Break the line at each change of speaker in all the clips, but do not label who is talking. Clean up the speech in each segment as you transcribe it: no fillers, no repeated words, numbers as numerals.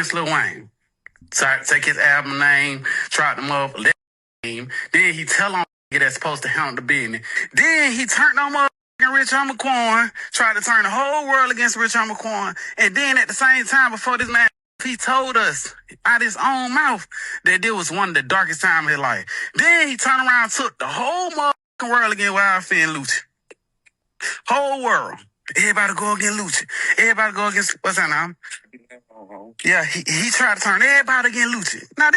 against Lil Wayne. Take his album name, trot him up, let him. Then he tell on that's supposed to handle the business. Then he turned on Rich Homie Quan, tried to turn the whole world against Rich Homie Quan. And then at the same time, before this man, he told us out his own mouth that this was one of the darkest times of his life. Then he turned around and took the whole motherfucking world against Wildfire and Lucci. Whole world. Everybody go against Lucci. Everybody go against, what's that name? Yeah, he tried to turn everybody against Lucci. Now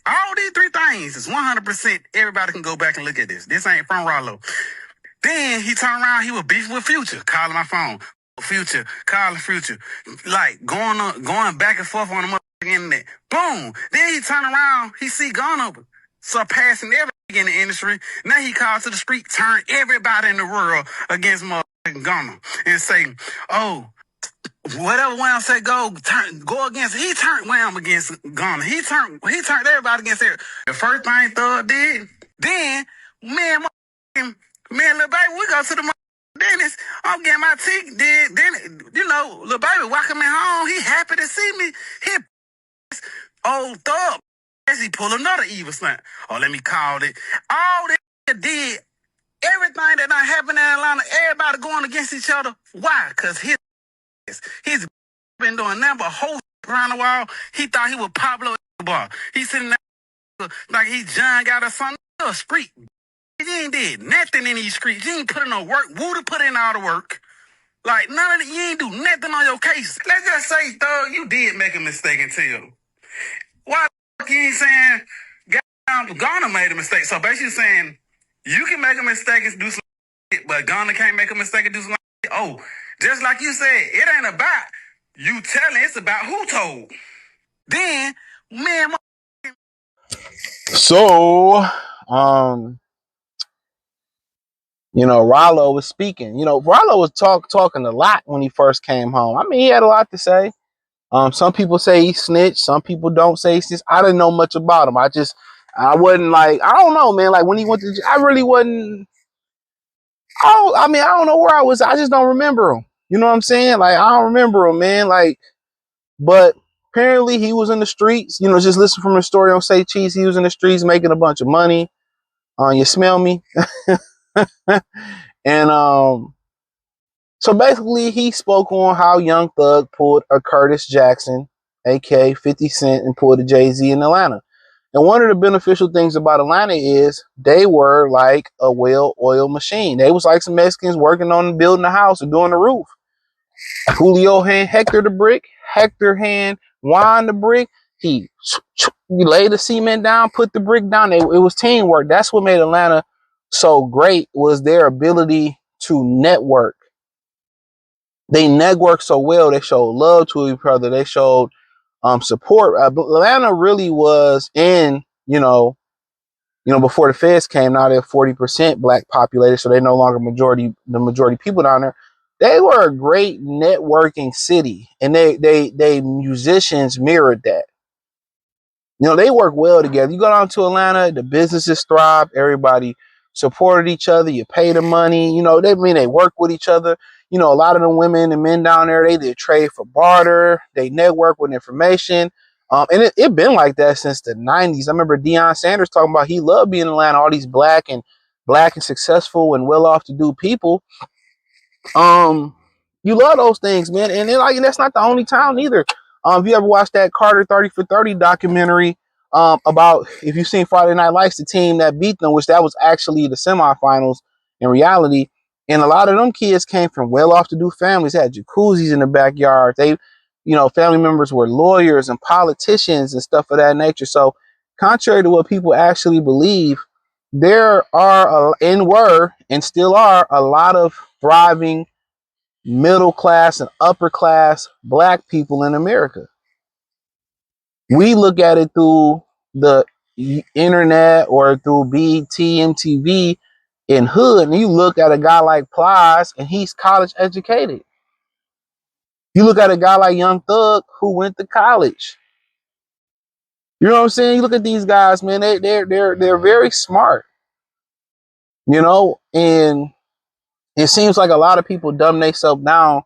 all these three things is 100%. Everybody can go back and look at this. This ain't from Ralo. Then he turned around, he was beefing with Future, calling my phone. Future, calling Future. Like, going back and forth on the motherfucking internet. Boom. Then he turned around, he see Gunna surpassing everything in the industry. Now he calls to the street, turn everybody in the world against motherfucking Gunna. And say, oh, whatever Wham say go against, he turned Wham against Gunna. He turned everybody against it. The first thing Thug did, then, me and Lil Baby, we go to the dentist. I'm getting my teeth. Then, Lil Baby walking me home. He happy to see me. He old Thug. He pull another evil stunt. Oh, let me call it. All this did, everything that done happened in Atlanta, everybody going against each other. Why? Because he's been doing nothing but whole around the wall. He thought he was Pablo Escobar. He sitting there like he John got a son. A street. You ain't did nothing in these streets. You ain't put in no work. Woody put in all the work. Like, none of it, you ain't do nothing on your case. Let's just say, Thug, you did make a mistake until. Why the fuck you ain't saying, Ghana made a mistake? So basically saying, you can make a mistake and do some shit, but Ghana can't make a mistake and do some shit. Oh, just like you said, it ain't about you telling, it's about who told. Then, man,
so, Ralo was speaking. Ralo was talking a lot when he first came home. I mean, he had a lot to say. Some people say he snitched. Some people don't say he snitched. I didn't know much about him. I wasn't like, I don't know, man. Like when he went to, I really wasn't. I don't know where I was. I just don't remember him. You know what I'm saying? Like, I don't remember him, man. Like, but apparently he was in the streets. Just listen from the story on Say Cheese. He was in the streets making a bunch of money. You smell me? And so basically he spoke on how Young Thug pulled a Curtis Jackson, aka 50 Cent, and pulled a Jay-Z in Atlanta. And one of the beneficial things about Atlanta is they were like a well-oiled machine. They was like some Mexicans working on building a house or doing the roof. Julio hand Hector the brick, Hector hand Juan the brick. He laid the cement down, put the brick down. It was teamwork. That's what made Atlanta so great, was their ability to network. They networked so well. They showed love to each other. They showed support. Atlanta really was in, before the feds came. Now they're 40% black populated, so they're no longer the majority people down there. They were a great networking city, and they musicians mirrored that. They work well together. You go down to Atlanta, the businesses thrive. Everybody supported each other. You pay the money. They work with each other. A lot of the women and men down there, they did trade for barter. They network with information. And it been like that since the 90s. I remember Deion Sanders talking about he loved being in Atlanta, all these black and successful and well-off to do people. You love those things, man. And that's not the only town either. If you ever watched that Carter 30 for 30 documentary about, if you've seen Friday Night Lights, the team that beat them, which that was actually the semifinals in reality. And a lot of them kids came from well-off to do families, had jacuzzis in the backyard. They, family members were lawyers and politicians and stuff of that nature. So contrary to what people actually believe, there are and were and still are a lot of thriving middle class and upper class black people in America. We look at it through the internet or through BT, MTV, in hood, and you look at a guy like Plies and he's college educated. You look at a guy like Young Thug who went to college. You know what I'm saying? You look at these guys, man, they're very smart. And it seems like a lot of people dumb themselves down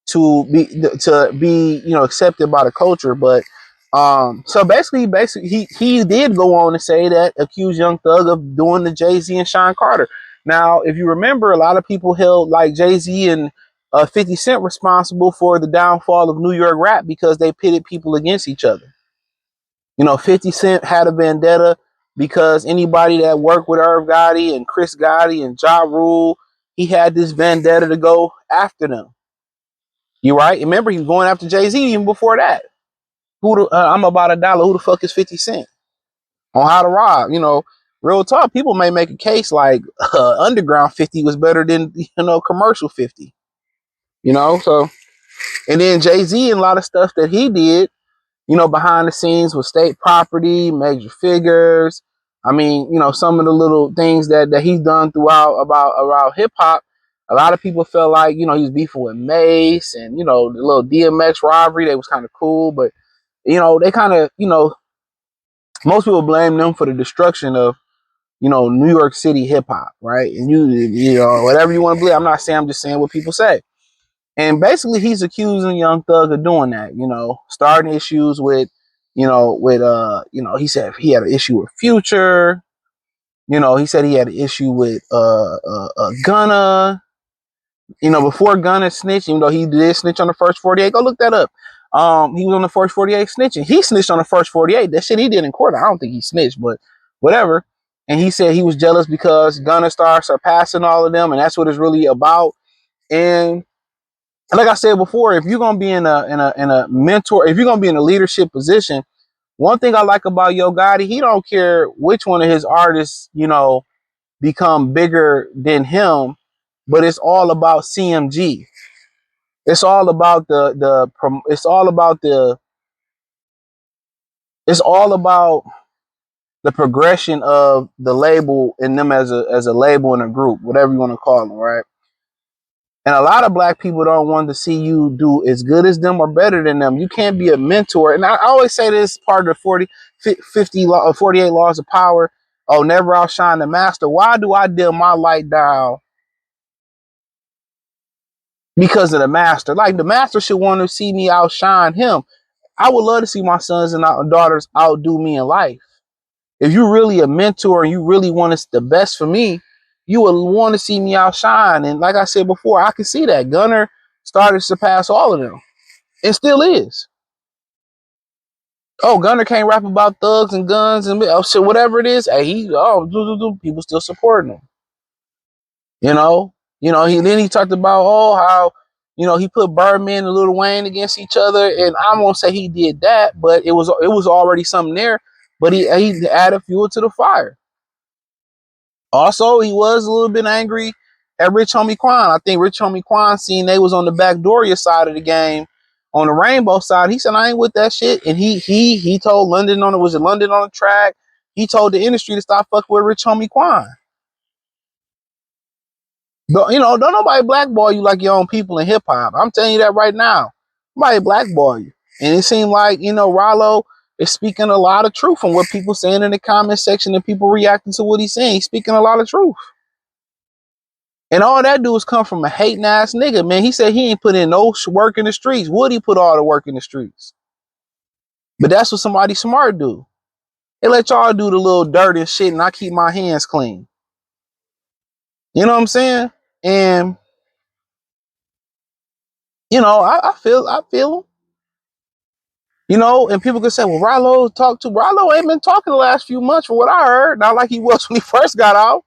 to be accepted by the culture, but So basically, he did go on to say that accuse Young Thug of doing the Jay-Z and Sean Carter. Now, if you remember, a lot of people held like Jay-Z and 50 Cent responsible for the downfall of New York rap because they pitted people against each other. 50 Cent had a vendetta because anybody that worked with Irv Gotti and Chris Gotti and Ja Rule, he had this vendetta to go after them. You right? Remember, he was going after Jay-Z even before that. I'm about $1. Who the fuck is 50 Cent? On how to rob. Real talk. People may make a case like underground 50 was better than commercial 50. So and then Jay-Z and a lot of stuff that he did, behind the scenes with state property, major figures. I mean, some of the little things that he's done throughout about around hip hop. A lot of people felt like, he was beefing with Mace and, the little DMX rivalry. They was kind of cool, but they kind of, most people blame them for the destruction of, New York City hip hop, right? And whatever you want to believe. I'm not saying, I'm just saying what people say. And basically, he's accusing Young Thug of doing that. Starting issues with, he said he had an issue with Future. He said he had an issue with Gunna. Before Gunna snitched, even though he did snitch on the first 48, go look that up. He was on the first 48 snitching. He snitched on the first 48. That shit he did in court, I don't think he snitched, but whatever. And he said he was jealous because Gunna started surpassing all of them, and that's what it's really about. And like I said before, if you're gonna be in a mentor, if you're gonna be in a leadership position, one thing I like about Yo Gotti, he don't care which one of his artists, become bigger than him, but it's all about CMG. It's all about it's all about the progression of the label and them as a label and a group, whatever you want to call them, right? And a lot of black people don't want to see you do as good as them or better than them. You can't be a mentor. And I always say this part of the 48 laws of power. Oh, never outshine the master. Why do I dim my light down? Because of the master. Like the master should want to see me outshine him. I would love to see my sons and daughters outdo me in life. If you're really a mentor and you really want the best for me, you will want to see me outshine. And like I said before, I can see that. Gunner started to surpass all of them. It still is. Oh, Gunner can't rap about thugs and guns and shit, whatever it is. Hey, people still supporting him. He talked about how he put Birdman and Lil Wayne against each other, and I won't say he did that, but it was already something there. But he added fuel to the fire. Also, he was a little bit angry at Rich Homie Quan. I think Rich Homie Quan seen they was on the Backdoria side of the game, on the Rainbow side. He said, I ain't with that shit. And he told London on the track? He told the industry to stop fucking with Rich Homie Quan. Don't nobody blackball you like your own people in hip hop. I'm telling you that right now. Nobody blackball you. And it seemed like, Ralo is speaking a lot of truth from what people saying in the comment section and people reacting to what he's saying. He's speaking a lot of truth. And all that do is come from a hating ass nigga, man. He said he ain't put in no work in the streets. Would he put all the work in the streets? But that's what somebody smart do. They let y'all do the little dirt and shit, and I keep my hands clean. You know what I'm saying? And I feel him. And people could say, well, Ralo ain't been talking the last few months from what I heard. Not like he was when he first got out.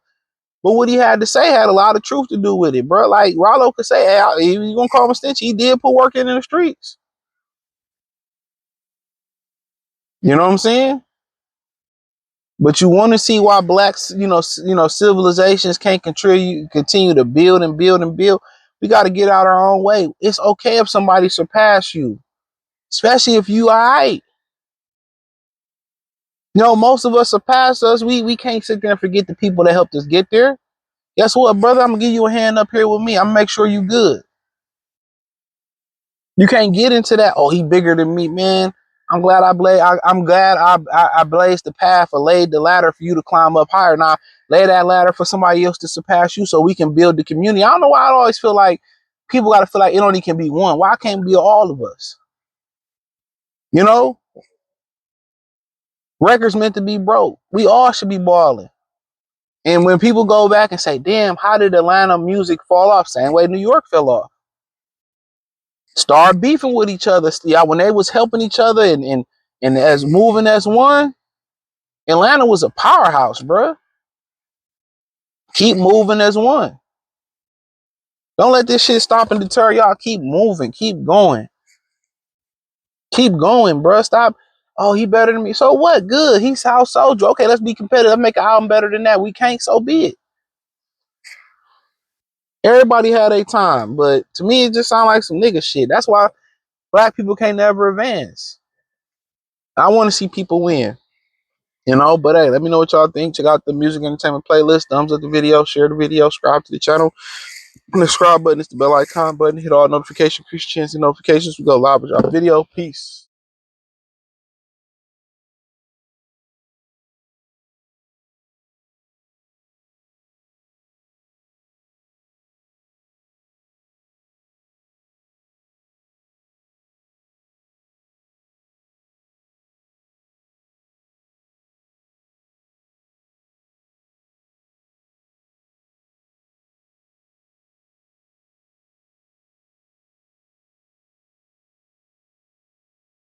But what he had to say had a lot of truth to do with it, bro. Like Ralo could say, hey, you gonna call him a snitch? He did put work in the streets. You know what I'm saying? But you want to see why blacks, civilizations can't continue to build and build and build. We got to get out our own way. It's okay if somebody surpass you, especially if you all right. Most of us surpass us. We can't sit there and forget the people that helped us get there. Guess what, brother? I'm gonna give you a hand up here with me. I'm gonna make sure you good. You can't get into that. Oh, he bigger than me, man. I'm glad I blazed the path or laid the ladder for you to climb up higher. Now lay that ladder for somebody else to surpass you, so we can build the community. I don't know why I always feel like people got to feel like it only can be one. Why can't it be all of us? You know? Records meant to be broke. We all should be balling. And when people go back and say, damn, how did Atlanta music fall off? Same way New York fell off. Start beefing with each other. Yeah, when they was helping each other and as moving as one, Atlanta was a powerhouse, bruh. Keep moving as one. Don't let this shit stop and deter y'all. Keep moving. Keep going. Keep going, bruh. Stop. Oh, he better than me. So what? Good. He's South Soldier. Okay, let's be competitive. Let's make an album better than that. We can't, so be it. Everybody had a time, but to me, it just sounds like some nigga shit. That's why black people can't never advance. I want to see people win, you know. But hey, let me know what y'all think. Check out the music entertainment playlist. Thumbs up the video, share the video, subscribe to the channel. The subscribe button is the bell icon button. Hit all notifications, increase your chance of notifications. We go live with y'all video. Peace.